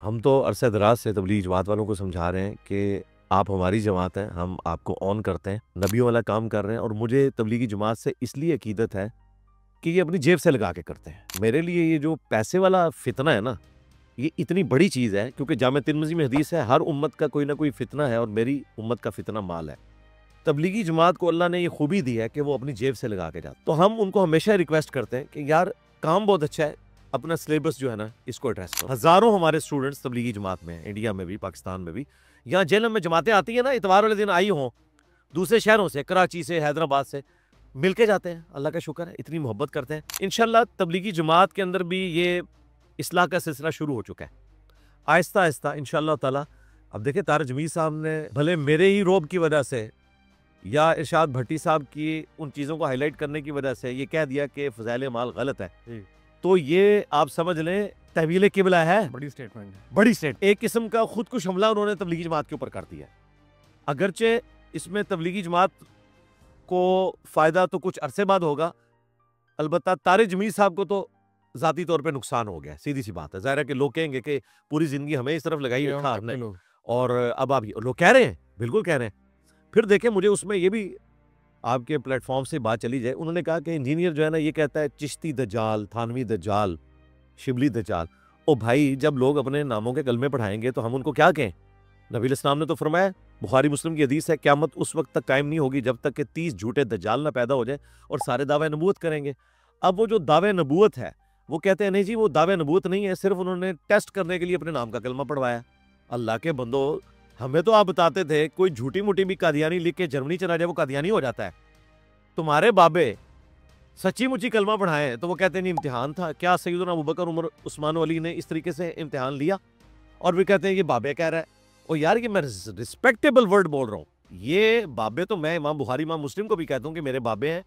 हम तो अरसे दराज से तबलीगी जमात वालों को समझा रहे हैं कि आप हमारी जमात हैं, हम आपको ऑन करते हैं, नबियों वाला काम कर रहे हैं और मुझे तबलीगी जमात से इसलिए अकीदत है कि ये अपनी जेब से लगा के करते हैं। मेरे लिए ये जो पैसे वाला फितना है ना, ये इतनी बड़ी चीज़ है क्योंकि जामे तिरमिज़ी में हदीस है, हर उम्मत का कोई ना कोई फितना है और मेरी उम्मत का फितना माल है। तबलीगी जमात को अल्लाह ने ये खूबी दी है कि वो अपनी जेब से लगा के जाते। तो हम उनको हमेशा रिक्वेस्ट करते हैं कि यार काम बहुत अच्छा है, अपना सिलेबस जो है ना इसको एड्रेस करो। हज़ारों हमारे स्टूडेंट्स तबलीगी जमात में हैं, इंडिया में भी, पाकिस्तान में भी। यहाँ जेल में जमातें आती हैं ना, इतवार वाले दिन आई हों, दूसरे शहरों से, कराची से, हैदराबाद से, मिल के जाते हैं। अल्लाह का शुक्र है, इतनी मोहब्बत करते हैं। इंशाल्लाह तबलीगी जमात के अंदर भी ये इस्लाह का सिलसिला शुरू हो चुका है, आहिस्ता आहिस्ता इंशाल्लाह ताला। अब देखिए तारा जमीर साहब ने भले मेरे ही रोब की वजह से या इरशाद भट्टी साहब की उन चीज़ों को हाईलाइट करने की वजह से ये कह दिया कि फ़ज़ाइल माल गलत है, तो ये आप समझ लें तहवील किबला है। बड़ी स्टेटमेंट है, बड़ी स्टेट एक किस्म का खुदकुश हमला उन्होंने तबलीगी जमात के ऊपर कर दिया। अगरचे इसमें तबलीगी जमात को फ़ायदा तो कुछ अरसे बाद होगा, अलबत्ता तारे जमीर साहब को तो ज़ाती तौर पे नुकसान हो गया, सीधी सी बात है। ज़ाहिर है कि लोग कहेंगे कि पूरी ज़िंदगी हमें इस तरफ लगाई रखा हमने, और अब आप लोग कह रहे हैं, बिल्कुल कह रहे हैं। फिर देखें, मुझे उसमें ये भी आपके प्लेटफॉर्म से बात चली जाए, उन्होंने कहा कि इंजीनियर जो है ना ये कहता है चिश्ती दज्जाल, थानवी दज्जाल, शिबली दज्जाल। ओ भाई, जब लोग अपने नामों के कलमे पढ़ाएंगे तो हम उनको क्या कहें? नबी इस्लाम ने तो फरमाया, बुखारी मुस्लिम की हदीस है, क़यामत उस वक्त तक कायम नहीं होगी जब तक कि 30 झूठे दज्जाल ना पैदा हो जाए और सारे दावे नबूवत करेंगे। अब वो जो दावे नबूवत है, वो कहते हैं नहीं जी वो दावे नबूवत नहीं है, सिर्फ उन्होंने टेस्ट करने के लिए अपने नाम का कलमा पढ़वाया। अल्लाह के बंदो, हमें तो आप बताते थे कोई झूठी मूठी भी कादियानी लिख के जर्मनी चला जाए वो कादियानी हो जाता है। तुम्हारे बाबे सच्ची मुच्ची कलमा पढ़ाए तो वो कहते नहीं इम्तिहान था। क्या सैयदना अबू बकर, उमर, उस्मान अली ने इस तरीके से इम्तिहान लिया? और भी कहते हैं ये बाबे कह रहा है। ओ यार, ये मैं रिस्पेक्टेबल वर्ड बोल रहा हूँ। ये बाबे तो मैं इमाम बुखारी, इमाम मुस्लिम को भी कहता हूँ कि मेरे बाबे हैं।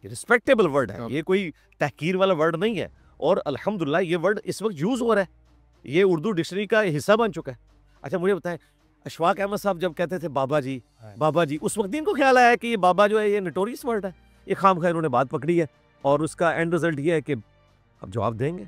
ये रिस्पेक्टेबल वर्ड है, ये कोई तहकीर वाला वर्ड नहीं है। और अल्हम्दुलिल्लाह ये वर्ड इस वक्त यूज हो रहा है, ये उर्दू डिक्शनरी का हिस्सा बन चुका है। अच्छा मुझे बताएं, अशफाक अहमद साहब जब कहते थे बाबा जी, बाबा जी, उस वक्त इनको ख्याल आया कि ये बाबा जो है ये नोटोरियस वर्ड है, ये खाम खैर उन्होंने बात पकड़ी है और उसका एंड रिजल्ट ये है कि अब जवाब देंगे।